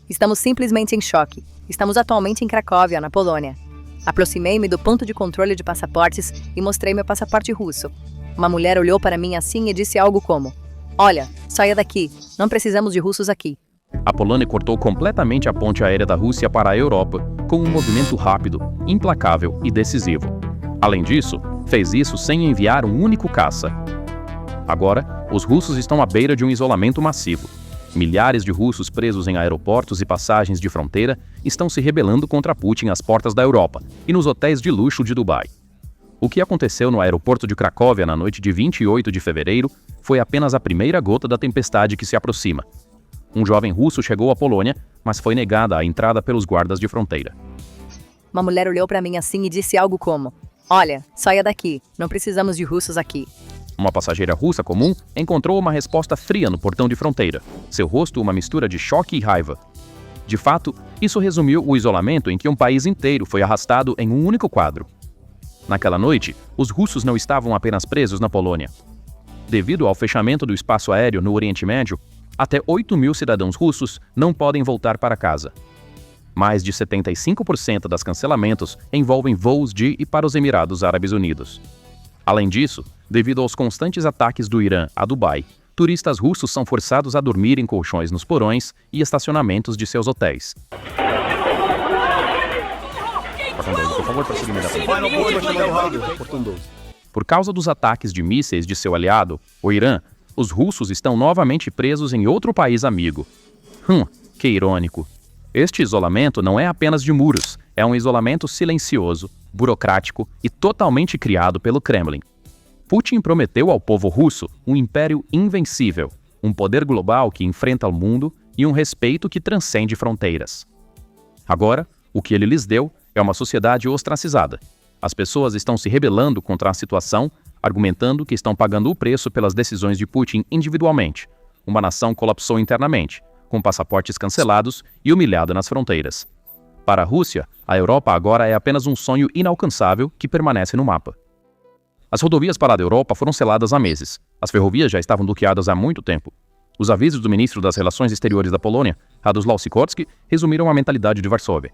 Estamos simplesmente em choque. Estamos atualmente em Cracóvia, na Polônia. Aproximei-me do ponto de controle de passaportes e mostrei meu passaporte russo. Uma mulher olhou para mim assim e disse algo como: "Olha, saia daqui, não precisamos de russos aqui." A Polônia cortou completamente a ponte aérea da Rússia para a Europa com um movimento rápido, implacável e decisivo. Além disso, fez isso sem enviar um único caça. Agora, os russos estão à beira de um isolamento massivo. Milhares de russos presos em aeroportos e passagens de fronteira estão se rebelando contra Putin às portas da Europa e nos hotéis de luxo de Dubai. O que aconteceu no aeroporto de Cracóvia na noite de 28 de fevereiro foi apenas a primeira gota da tempestade que se aproxima. Um jovem russo chegou à Polônia, mas foi negada a entrada pelos guardas de fronteira. Uma mulher olhou para mim assim e disse algo como: "Olha, saia daqui, não precisamos de russos aqui." Uma passageira russa comum encontrou uma resposta fria no portão de fronteira, seu rosto uma mistura de choque e raiva. De fato, isso resumiu o isolamento em que um país inteiro foi arrastado em um único quadro. Naquela noite, os russos não estavam apenas presos na Polônia. Devido ao fechamento do espaço aéreo no Oriente Médio, até 8.000 cidadãos russos não podem voltar para casa. Mais de 75% das cancelamentos envolvem voos de e para os Emirados Árabes Unidos. Além disso, devido aos constantes ataques do Irã a Dubai, turistas russos são forçados a dormir em colchões nos porões e estacionamentos de seus hotéis. Por causa dos ataques de mísseis de seu aliado, o Irã, os russos estão novamente presos em outro país amigo. Que irônico. Este isolamento não é apenas de muros, é um isolamento silencioso, burocrático e totalmente criado pelo Kremlin. Putin prometeu ao povo russo um império invencível, um poder global que enfrenta o mundo e um respeito que transcende fronteiras. Agora, o que ele lhes deu é uma sociedade ostracizada. As pessoas estão se rebelando contra a situação, argumentando que estão pagando o preço pelas decisões de Putin individualmente. Uma nação colapsou internamente, com passaportes cancelados e humilhada nas fronteiras. Para a Rússia, a Europa agora é apenas um sonho inalcançável que permanece no mapa. As rodovias para a Europa foram seladas há meses. As ferrovias já estavam bloqueadas há muito tempo. Os avisos do ministro das Relações Exteriores da Polônia, Radoslaw Sikorski, resumiram a mentalidade de Varsóvia.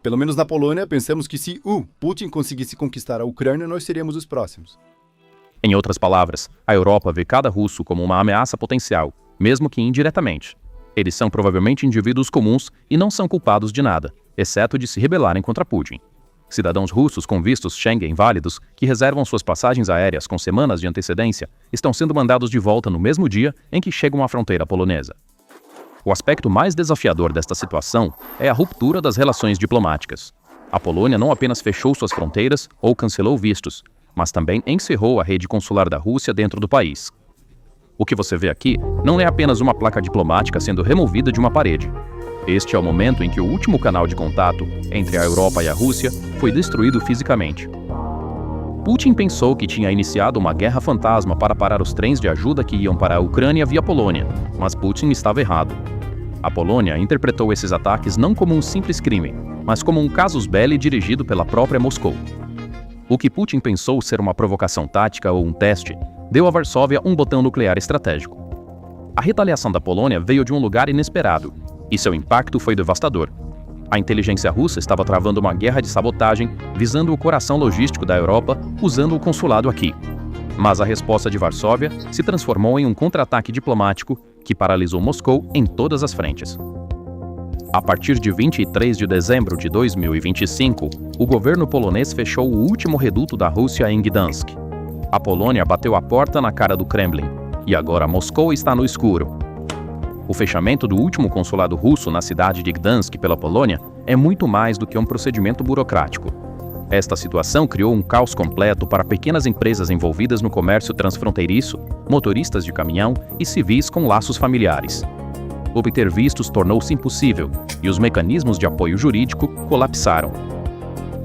Pelo menos na Polônia, pensamos que se o Putin conseguisse conquistar a Ucrânia, nós seríamos os próximos. Em outras palavras, a Europa vê cada russo como uma ameaça potencial, mesmo que indiretamente. Eles são provavelmente indivíduos comuns e não são culpados de nada, exceto de se rebelarem contra Putin. Cidadãos russos com vistos Schengen válidos, que reservam suas passagens aéreas com semanas de antecedência, estão sendo mandados de volta no mesmo dia em que chegam à fronteira polonesa. O aspecto mais desafiador desta situação é a ruptura das relações diplomáticas. A Polônia não apenas fechou suas fronteiras ou cancelou vistos, mas também encerrou a rede consular da Rússia dentro do país. O que você vê aqui não é apenas uma placa diplomática sendo removida de uma parede. Este é o momento em que o último canal de contato entre a Europa e a Rússia foi destruído fisicamente. Putin pensou que tinha iniciado uma guerra fantasma para parar os trens de ajuda que iam para a Ucrânia via Polônia, mas Putin estava errado. A Polônia interpretou esses ataques não como um simples crime, mas como um casus belli dirigido pela própria Moscou. O que Putin pensou ser uma provocação tática ou um teste, deu a Varsóvia um botão nuclear estratégico. A retaliação da Polônia veio de um lugar inesperado, e seu impacto foi devastador. A inteligência russa estava travando uma guerra de sabotagem, visando o coração logístico da Europa, usando o consulado aqui. Mas a resposta de Varsóvia se transformou em um contra-ataque diplomático que paralisou Moscou em todas as frentes. A partir de 23 de dezembro de 2025, o governo polonês fechou o último reduto da Rússia em Gdansk. A Polônia bateu a porta na cara do Kremlin, e agora Moscou está no escuro. O fechamento do último consulado russo na cidade de Gdansk pela Polônia é muito mais do que um procedimento burocrático. Esta situação criou um caos completo para pequenas empresas envolvidas no comércio transfronteiriço, motoristas de caminhão e civis com laços familiares. Obter vistos tornou-se impossível e os mecanismos de apoio jurídico colapsaram.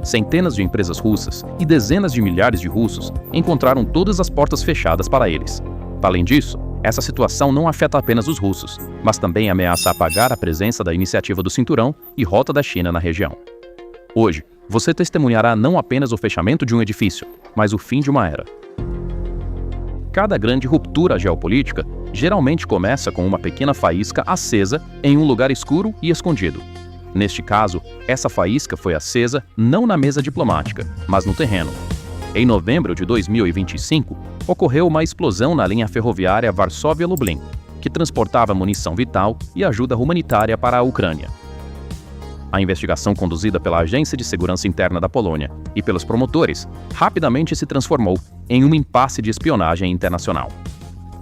Centenas de empresas russas e dezenas de milhares de russos encontraram todas as portas fechadas para eles. Além disso, essa situação não afeta apenas os russos, mas também ameaça apagar a presença da Iniciativa do Cinturão e Rota da China na região. Hoje, você testemunhará não apenas o fechamento de um edifício, mas o fim de uma era. Cada grande ruptura geopolítica geralmente começa com uma pequena faísca acesa em um lugar escuro e escondido. Neste caso, essa faísca foi acesa não na mesa diplomática, mas no terreno. Em novembro de 2025, ocorreu uma explosão na linha ferroviária Varsóvia-Lublin, que transportava munição vital e ajuda humanitária para a Ucrânia. A investigação conduzida pela Agência de Segurança Interna da Polônia e pelos promotores rapidamente se transformou em um impasse de espionagem internacional.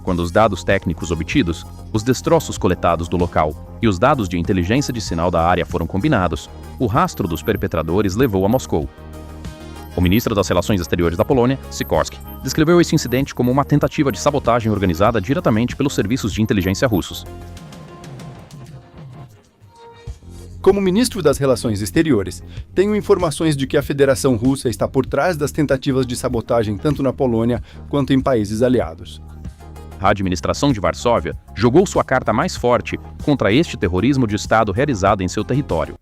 Quando os dados técnicos obtidos, os destroços coletados do local e os dados de inteligência de sinal da área foram combinados, o rastro dos perpetradores levou a Moscou. O ministro das Relações Exteriores da Polônia, Sikorski, descreveu esse incidente como uma tentativa de sabotagem organizada diretamente pelos serviços de inteligência russos. Como ministro das Relações Exteriores, tenho informações de que a Federação Russa está por trás das tentativas de sabotagem tanto na Polônia quanto em países aliados. A administração de Varsóvia jogou sua carta mais forte contra este terrorismo de Estado realizado em seu território.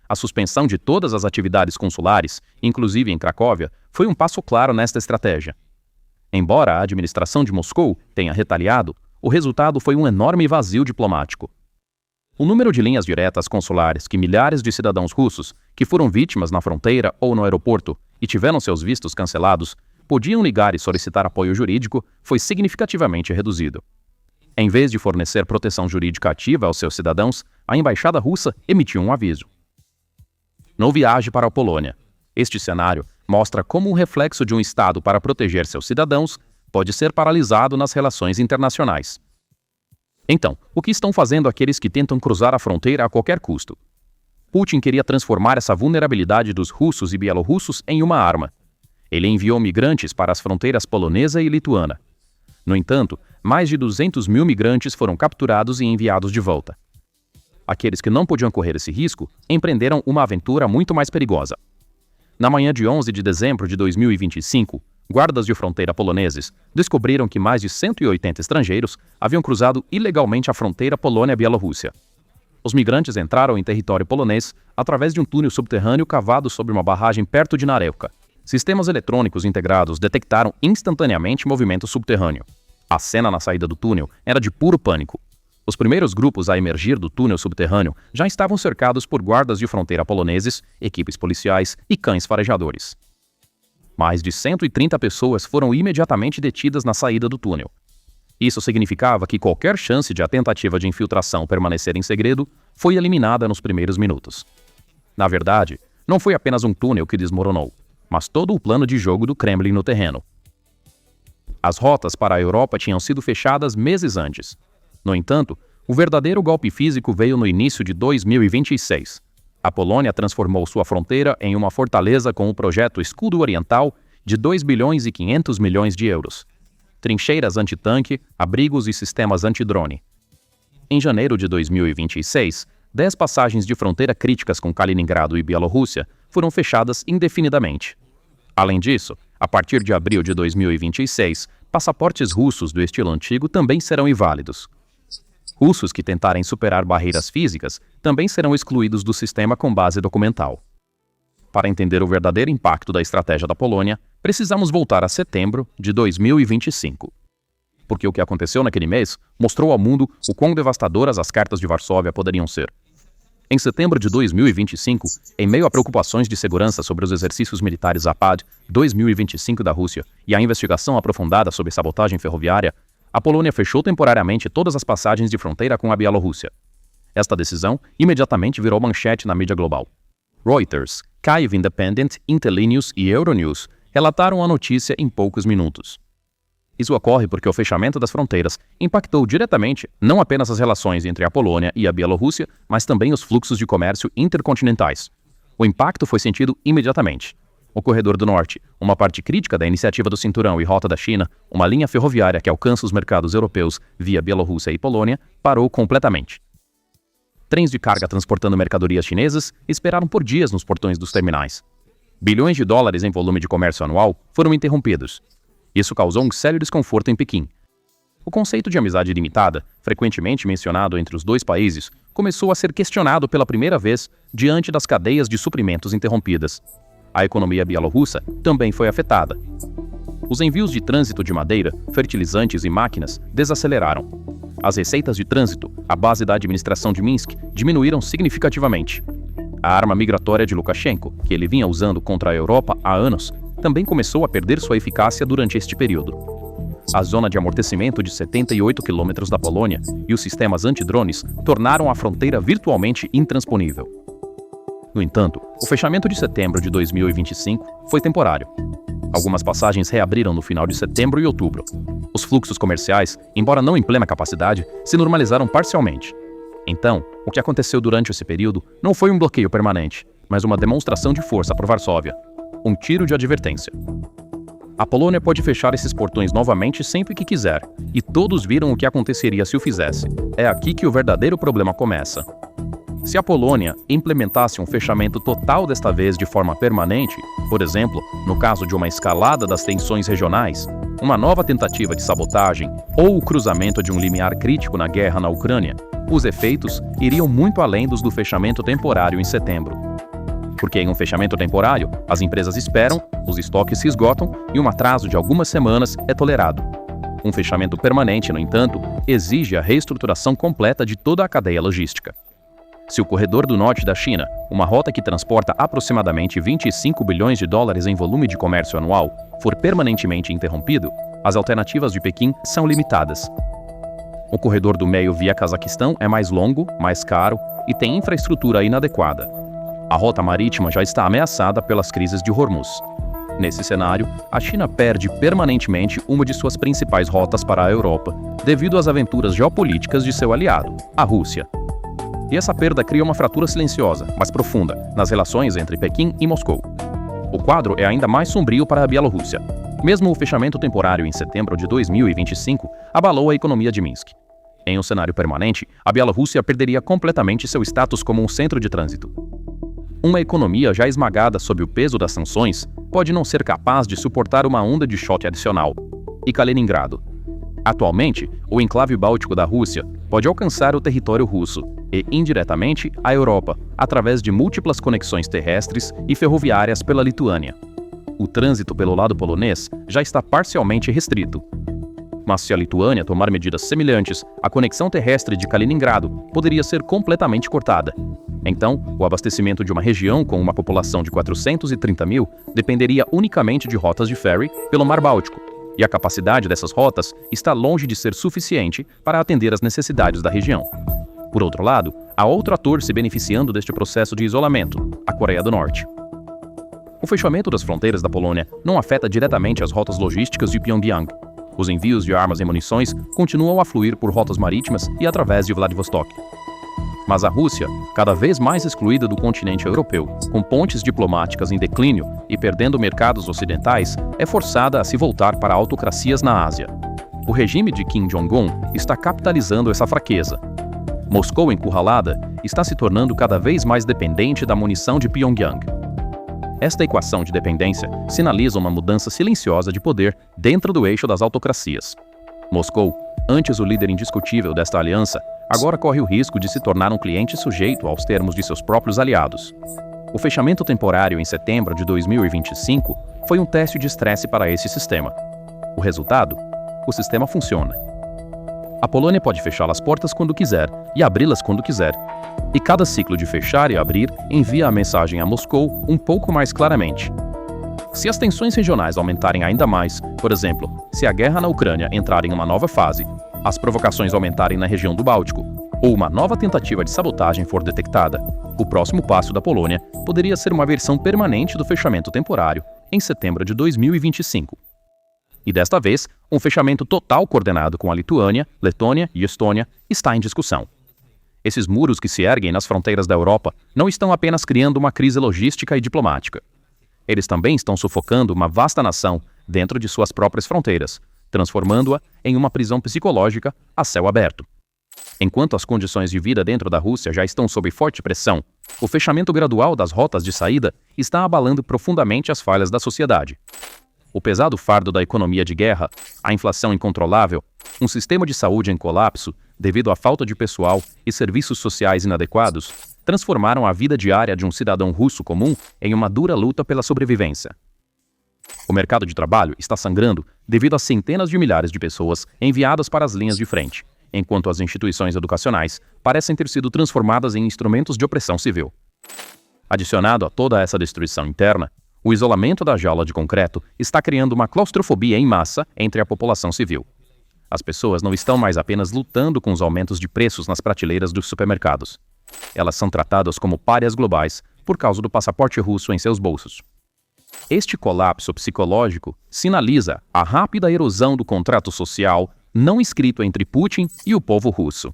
A suspensão de todas as atividades consulares, inclusive em Cracóvia, foi um passo claro nesta estratégia. Embora a administração de Moscou tenha retaliado, o resultado foi um enorme vazio diplomático. O número de linhas diretas consulares que milhares de cidadãos russos que foram vítimas na fronteira ou no aeroporto e tiveram seus vistos cancelados podiam ligar e solicitar apoio jurídico foi significativamente reduzido. Em vez de fornecer proteção jurídica ativa aos seus cidadãos, a embaixada russa emitiu um aviso. Não viaje para a Polônia. Este cenário mostra como um reflexo de um Estado para proteger seus cidadãos pode ser paralisado nas relações internacionais. Então, o que estão fazendo aqueles que tentam cruzar a fronteira a qualquer custo? Putin queria transformar essa vulnerabilidade dos russos e bielorrussos em uma arma. Ele enviou migrantes para as fronteiras polonesa e lituana. No entanto, mais de 200 mil migrantes foram capturados e enviados de volta. Aqueles que não podiam correr esse risco empreenderam uma aventura muito mais perigosa. Na manhã de 11 de dezembro de 2025, guardas de fronteira poloneses descobriram que mais de 180 estrangeiros haviam cruzado ilegalmente a fronteira Polônia-Bielorrússia. Os migrantes entraram em território polonês através de um túnel subterrâneo cavado sobre uma barragem perto de Narewka. Sistemas eletrônicos integrados detectaram instantaneamente movimento subterrâneo. A cena na saída do túnel era de puro pânico. Os primeiros grupos a emergir do túnel subterrâneo já estavam cercados por guardas de fronteira poloneses, equipes policiais e cães farejadores. Mais de 130 pessoas foram imediatamente detidas na saída do túnel. Isso significava que qualquer chance de a tentativa de infiltração permanecer em segredo foi eliminada nos primeiros minutos. Na verdade, não foi apenas um túnel que desmoronou, mas todo o plano de jogo do Kremlin no terreno. As rotas para a Europa tinham sido fechadas meses antes. No entanto, o verdadeiro golpe físico veio no início de 2026. A Polônia transformou sua fronteira em uma fortaleza com o projeto Escudo Oriental de 2 bilhões e 500 milhões de euros. Trincheiras antitanque, abrigos e sistemas antidrone. Em janeiro de 2026, 10 passagens de fronteira críticas com Kaliningrado e Bielorrússia foram fechadas indefinidamente. Além disso, a partir de abril de 2026, passaportes russos do estilo antigo também serão inválidos. Russos que tentarem superar barreiras físicas também serão excluídos do sistema com base documental. Para entender o verdadeiro impacto da estratégia da Polônia, precisamos voltar a setembro de 2025. Porque o que aconteceu naquele mês mostrou ao mundo o quão devastadoras as cartas de Varsóvia poderiam ser. Em setembro de 2025, em meio a preocupações de segurança sobre os exercícios militares Zapad 2025 da Rússia e a investigação aprofundada sobre sabotagem ferroviária, a Polônia fechou temporariamente todas as passagens de fronteira com a Bielorrússia. Esta decisão imediatamente virou manchete na mídia global. Reuters, Kyiv Independent, Interlinus e Euronews relataram a notícia em poucos minutos. Isso ocorre porque o fechamento das fronteiras impactou diretamente não apenas as relações entre a Polônia e a Bielorrússia, mas também os fluxos de comércio intercontinentais. O impacto foi sentido imediatamente. O Corredor do Norte, uma parte crítica da iniciativa do Cinturão e Rota da China, uma linha ferroviária que alcança os mercados europeus via Bielorrússia e Polônia, parou completamente. Trens de carga transportando mercadorias chinesas esperaram por dias nos portões dos terminais. Bilhões de dólares em volume de comércio anual foram interrompidos. Isso causou um sério desconforto em Pequim. O conceito de amizade ilimitada, frequentemente mencionado entre os dois países, começou a ser questionado pela primeira vez diante das cadeias de suprimentos interrompidas. A economia bielorrussa também foi afetada. os envios de trânsito de madeira, fertilizantes e máquinas desaceleraram. As receitas de trânsito, à base da administração de Minsk, diminuíram significativamente. A arma migratória de Lukashenko, que ele vinha usando contra a Europa há anos, também começou a perder sua eficácia durante este período. A zona de amortecimento de 78 quilômetros da Polônia e os sistemas antidrones tornaram a fronteira virtualmente intransponível. No entanto, o fechamento de setembro de 2025 foi temporário. Algumas passagens reabriram no final de setembro e outubro. Os fluxos comerciais, embora não em plena capacidade, se normalizaram parcialmente. Então, o que aconteceu durante esse período não foi um bloqueio permanente, mas uma demonstração de força por Varsóvia. Um tiro de advertência. A Polônia pode fechar esses portões novamente sempre que quiser, e todos viram o que aconteceria se o fizesse. É aqui que o verdadeiro problema começa. Se a Polônia implementasse um fechamento total desta vez de forma permanente, por exemplo, no caso de uma escalada das tensões regionais, uma nova tentativa de sabotagem ou o cruzamento de um limiar crítico na guerra na Ucrânia, os efeitos iriam muito além dos do fechamento temporário em setembro. Porque em um fechamento temporário, as empresas esperam, os estoques se esgotam e um atraso de algumas semanas é tolerado. Um fechamento permanente, no entanto, exige a reestruturação completa de toda a cadeia logística. Se o corredor do norte da China, uma rota que transporta aproximadamente 25 bilhões de dólares em volume de comércio anual, for permanentemente interrompido, as alternativas de Pequim são limitadas. O corredor do meio via Cazaquistão é mais longo, mais caro e tem infraestrutura inadequada. A rota marítima já está ameaçada pelas crises de Hormuz. Nesse cenário, a China perde permanentemente uma de suas principais rotas para a Europa, devido às aventuras geopolíticas de seu aliado, a Rússia. E essa perda cria uma fratura silenciosa, mas profunda, nas relações entre Pequim e Moscou. O quadro é ainda mais sombrio para a Bielorrússia. Mesmo o fechamento temporário em setembro de 2025 abalou a economia de Minsk. Em um cenário permanente, a Bielorrússia perderia completamente seu status como um centro de trânsito. Uma economia já esmagada sob o peso das sanções pode não ser capaz de suportar uma onda de choque adicional. E Kaliningrado? Atualmente, o enclave báltico da Rússia pode alcançar o território russo e, indiretamente, a Europa, através de múltiplas conexões terrestres e ferroviárias pela Lituânia. O trânsito pelo lado polonês já está parcialmente restrito. Mas se a Lituânia tomar medidas semelhantes, a conexão terrestre de Kaliningrado poderia ser completamente cortada. Então, o abastecimento de uma região com uma população de 430 mil dependeria unicamente de rotas de ferry pelo Mar Báltico, e a capacidade dessas rotas está longe de ser suficiente para atender às necessidades da região. Por outro lado, há outro ator se beneficiando deste processo de isolamento, a Coreia do Norte. O fechamento das fronteiras da Polônia não afeta diretamente as rotas logísticas de Pyongyang. Os envios de armas e munições continuam a fluir por rotas marítimas e através de Vladivostok. Mas a Rússia, cada vez mais excluída do continente europeu, com pontes diplomáticas em declínio e perdendo mercados ocidentais, é forçada a se voltar para autocracias na Ásia. O regime de Kim Jong-un está capitalizando essa fraqueza. Moscou, encurralada, está se tornando cada vez mais dependente da munição de Pyongyang. Esta equação de dependência sinaliza uma mudança silenciosa de poder dentro do eixo das autocracias. Moscou, antes o líder indiscutível desta aliança, agora corre o risco de se tornar um cliente sujeito aos termos de seus próprios aliados. O fechamento temporário em setembro de 2025 foi um teste de estresse para esse sistema. O resultado? O sistema funciona. A Polônia pode fechar as portas quando quiser e abri-las quando quiser. E cada ciclo de fechar e abrir envia a mensagem a Moscou um pouco mais claramente. Se as tensões regionais aumentarem ainda mais, por exemplo, se a guerra na Ucrânia entrar em uma nova fase, as provocações aumentarem na região do Báltico, ou uma nova tentativa de sabotagem for detectada, o próximo passo da Polônia poderia ser uma versão permanente do fechamento temporário em setembro de 2025. E desta vez, um fechamento total coordenado com a Lituânia, Letônia e Estônia está em discussão. Esses muros que se erguem nas fronteiras da Europa não estão apenas criando uma crise logística e diplomática. Eles também estão sufocando uma vasta nação dentro de suas próprias fronteiras, transformando-a em uma prisão psicológica a céu aberto. Enquanto as condições de vida dentro da Rússia já estão sob forte pressão, o fechamento gradual das rotas de saída está abalando profundamente as falhas da sociedade. O pesado fardo da economia de guerra, a inflação incontrolável, um sistema de saúde em colapso devido à falta de pessoal e serviços sociais inadequados, transformaram a vida diária de um cidadão russo comum em uma dura luta pela sobrevivência. O mercado de trabalho está sangrando devido a centenas de milhares de pessoas enviadas para as linhas de frente, enquanto as instituições educacionais parecem ter sido transformadas em instrumentos de opressão civil. Adicionado a toda essa destruição interna, o isolamento da jaula de concreto está criando uma claustrofobia em massa entre a população civil. As pessoas não estão mais apenas lutando com os aumentos de preços nas prateleiras dos supermercados. Elas são tratadas como párias globais por causa do passaporte russo em seus bolsos. Este colapso psicológico sinaliza a rápida erosão do contrato social não escrito entre Putin e o povo russo.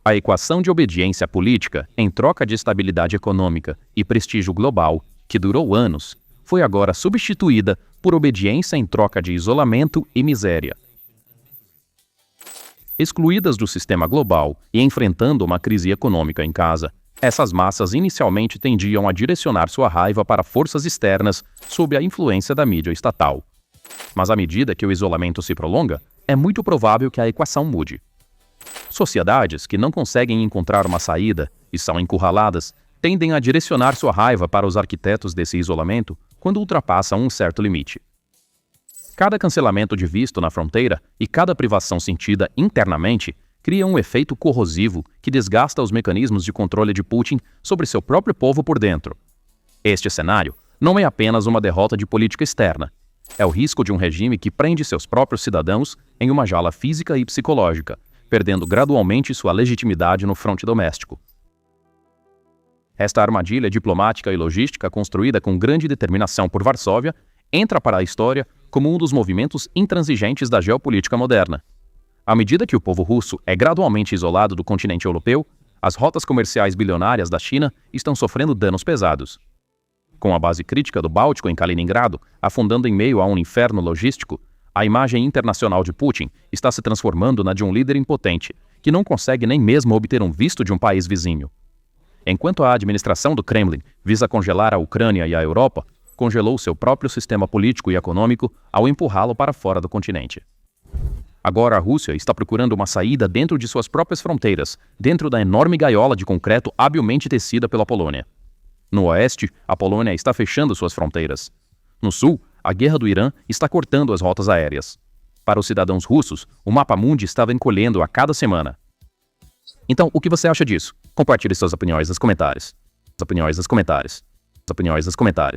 A equação de obediência política em troca de estabilidade econômica e prestígio global, que durou anos, foi agora substituída por obediência em troca de isolamento e miséria. Excluídas do sistema global e enfrentando uma crise econômica em casa, essas massas inicialmente tendiam a direcionar sua raiva para forças externas sob a influência da mídia estatal. Mas à medida que o isolamento se prolonga, é muito provável que a equação mude. Sociedades que não conseguem encontrar uma saída e são encurraladas tendem a direcionar sua raiva para os arquitetos desse isolamento quando ultrapassam um certo limite. Cada cancelamento de visto na fronteira e cada privação sentida internamente cria um efeito corrosivo que desgasta os mecanismos de controle de Putin sobre seu próprio povo por dentro. Este cenário não é apenas uma derrota de política externa. É o risco de um regime que prende seus próprios cidadãos em uma jaula física e psicológica, perdendo gradualmente sua legitimidade no fronte doméstico. Esta armadilha diplomática e logística construída com grande determinação por Varsóvia entra para a história como um dos movimentos intransigentes da geopolítica moderna. À medida que o povo russo é gradualmente isolado do continente europeu, as rotas comerciais bilionárias da China estão sofrendo danos pesados. Com a base crítica do Báltico em Kaliningrado afundando em meio a um inferno logístico, a imagem internacional de Putin está se transformando na de um líder impotente, que não consegue nem mesmo obter um visto de um país vizinho. Enquanto a administração do Kremlin visa congelar a Ucrânia e a Europa, congelou seu próprio sistema político e econômico ao empurrá-lo para fora do continente. Agora a Rússia está procurando uma saída dentro de suas próprias fronteiras, dentro da enorme gaiola de concreto habilmente tecida pela Polônia. No oeste, a Polônia está fechando suas fronteiras. No sul, a guerra do Irã está cortando as rotas aéreas. Para os cidadãos russos, o mapa mundi estava encolhendo a cada semana. Então, o que você acha disso? Compartilhe suas opiniões nos comentários.